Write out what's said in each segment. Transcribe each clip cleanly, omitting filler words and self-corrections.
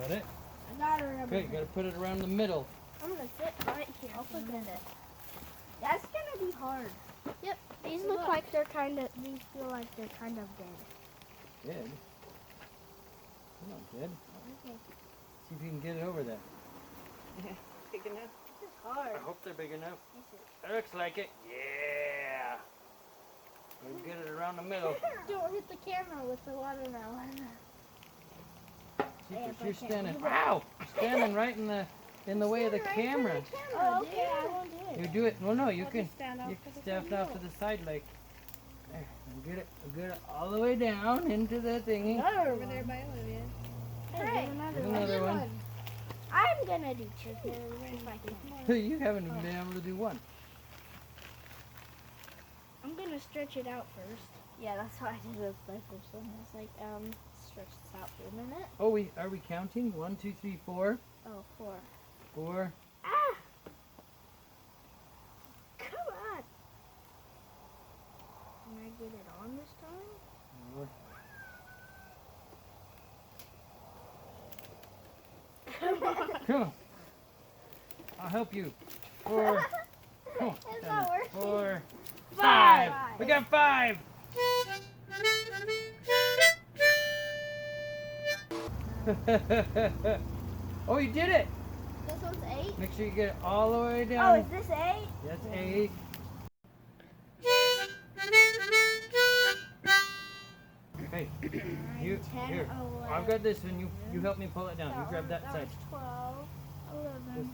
Got it? I got a rubber Okay, you band. gotta put it around the middle. I'm gonna sit right here. I'll put it. That's gonna be hard. Yep. These look like they're kind of. These feel like they're kind of dead. Dead? Come on, dead. Okay. See if you can get it over there. Big enough? This is hard. I hope they're big enough. This is- Looks like it. Yeah. We'll get it around the middle. Don't hit the camera with the watermelon. See, Yeah, 'cause but you're I can't standing. move it. Wow! You're standing right in the way of the camera. Oh, okay. I won't do You it. do it. Well, no, you I'll can. just stand off You to can the stand side. off to the side like. There. And get it all the way down into the thingy. Over there by Olivia. Hey, There's another one. I'm gonna do chicken if I can. You haven't even been able to do one. I'm gonna stretch it out first. Yeah, that's what I did with my first one. I was like, stretch this out for a minute. Oh, are we counting? 1, 2, 3, 4. Oh, 4. 4. Ah! Come on! Can I get it on this time? 4. Come on. I'll help you. 4. Come on. It's not working. 4. 5. 5. We got 5. Oh, you did it. This one's 8. Make sure you get it all the way Oh, down. is this 8? That's 8. Hey, you 10, here. 11. I've got this one. You help me pull it down. You grab that side. 12, 11.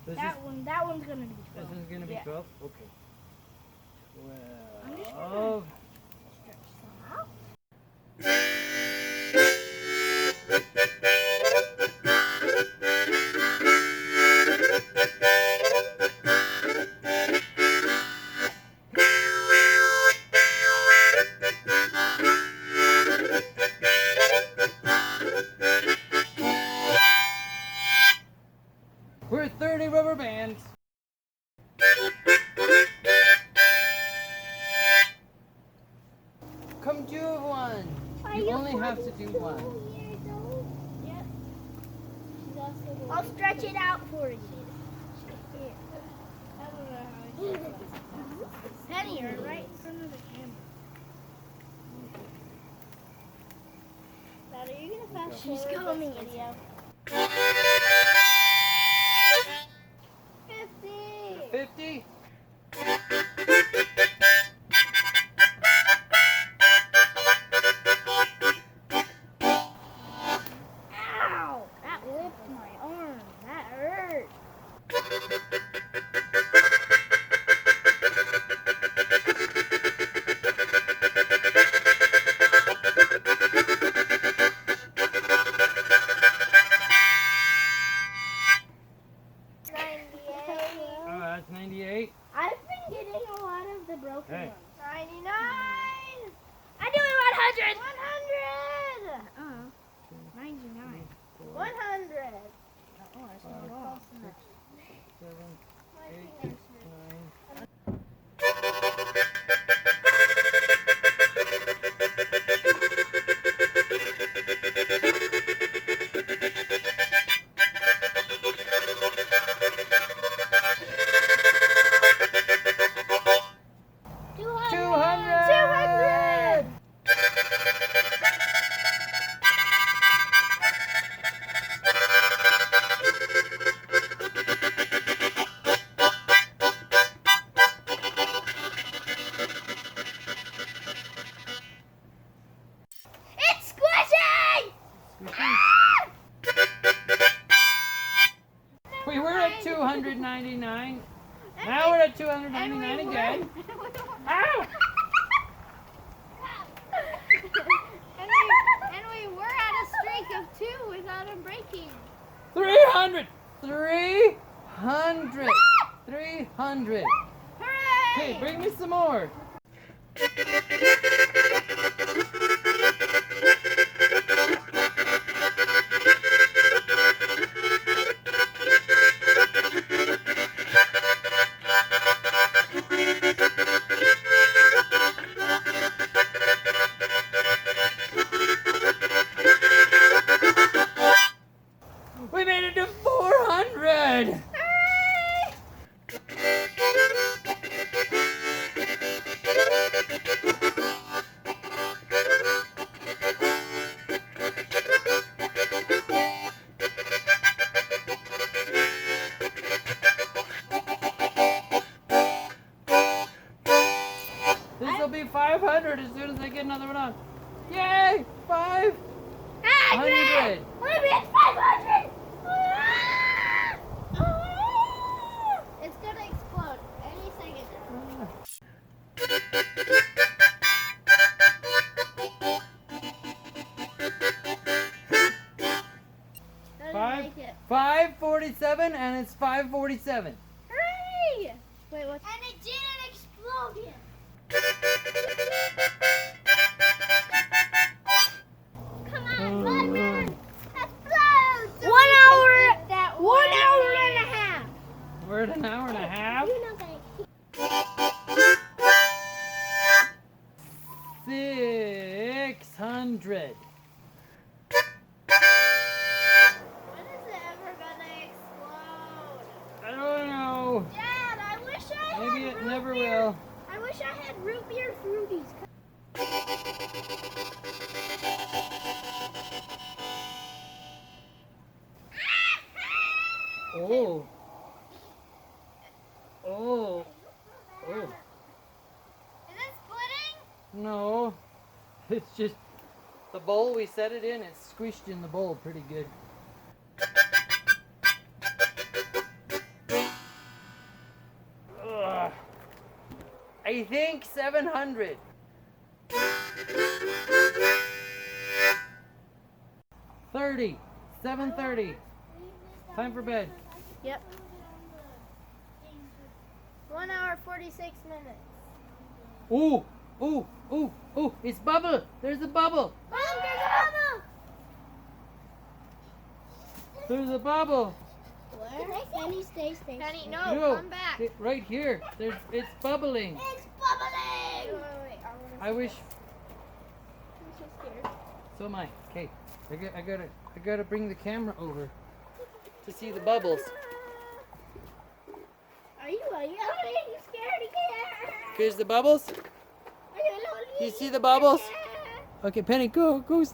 This That one's gonna be this 12. is gonna be Yeah. 12. Okay. I'm just 12. Stretch some out. We're at 30 rubber bands. Come do one. You only have to do one. I'll stretch it out for you. Penny, you're right in front of the camera. Dad, are you gonna fast She's forward coming. this video? 50. 50. Ow! That whipped my arm. That hurt. Oh, that's 98. I've been getting a lot of the broken Hey. ones. 99. I do it 100. 100. 99. 100. Oh, that's not Five, all. 7, 8, 9. Two hundred. 200. It's squishing! We were at 299. Now we're at 299 again. Ow! And we were at a streak of 2 without him breaking. 300. 300. 300. Hooray! Hey, bring me some more. Yay! 500. Olivia, it's 500! It's gonna explode any second now. How did Five. you make it? 547, and it's 547. Hooray! Wait, what's And it didn't explode yet. Come on, Batman! Explode! 1 hour. That 1 hour and a half! We're at an hour and a half. You're not gonna keep 600. When is it ever gonna explode? I don't know. Dad, I wish I Maybe had it root never beer. will. I wish I had root beer fruities. Oh. Oh. Oh. Is it splitting? No. It's just the bowl we set it in, it's squished in the bowl pretty good. Ugh. I think 700. $30. 7:30. Time for bed. Yep. 1 hour 46 minutes. Ooh, ooh, ooh, ooh! It's bubble. There's a bubble. Mom, there's a bubble. There's a bubble. Where? Penny, stay. Penny, no, Yo, come back. right here. It's bubbling. It's bubbling. Wait, I wish. I'm so scared. So am I. Okay, I gotta bring the camera over to see the bubbles. Are you scared again? Here's the bubbles. You see the bubbles? Okay, Penny, go. I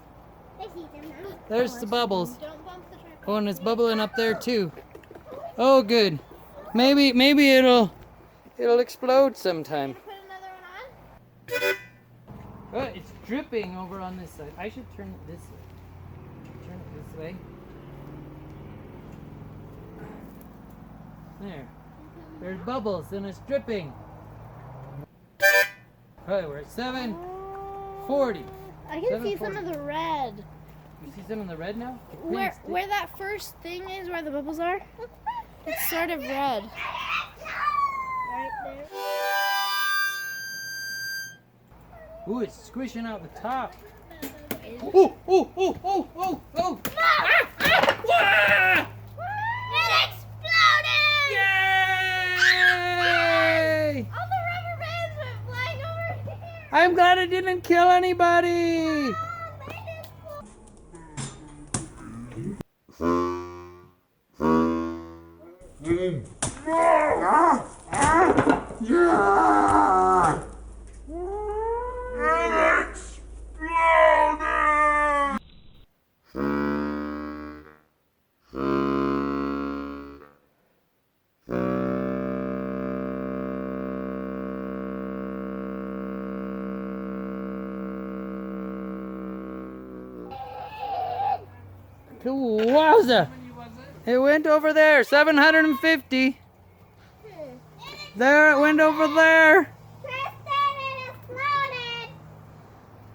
see them now. There's the bubbles. Don't bump the tripod. Oh, and it's bubbling up there too. Oh, good. Maybe it'll explode sometime. Put another one on. Oh, it's dripping over on this side. I should turn it this way. Turn it this way. There. There's bubbles and it's dripping. Alright, we're at 740. I can see some 740. of the red. You see some in the red now? Where that first thing is, where the bubbles are, it's sort of red. Right there. Ooh, it's squishing out the top. Ooh, ooh, ooh, ooh, ooh, ooh. Ah, ah, wah! It exploded! Yay! All the rubber bands went flying over here. I'm glad it didn't kill anybody. Wowza! It went over there, 750. There, it went over there.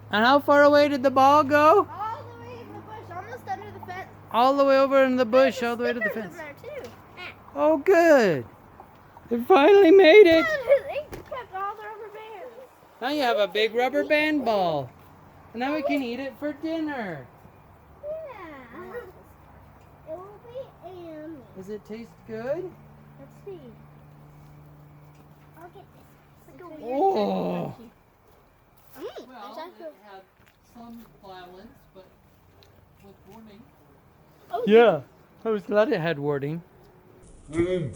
And how far away did the ball go? All the way in the bush, almost under the fence. All the way over in the bush, all the way to the Stickers fence. over there too. Oh, good. It finally made it. It kept all the rubber bands. Now you have a big rubber band ball. And now we can eat it for dinner. Yeah. It will be yummy. Does it taste good? Let's see. I'll get this. Oh. Well, it had some violence, but with warning. Yeah, I was glad it had warning. Yeah.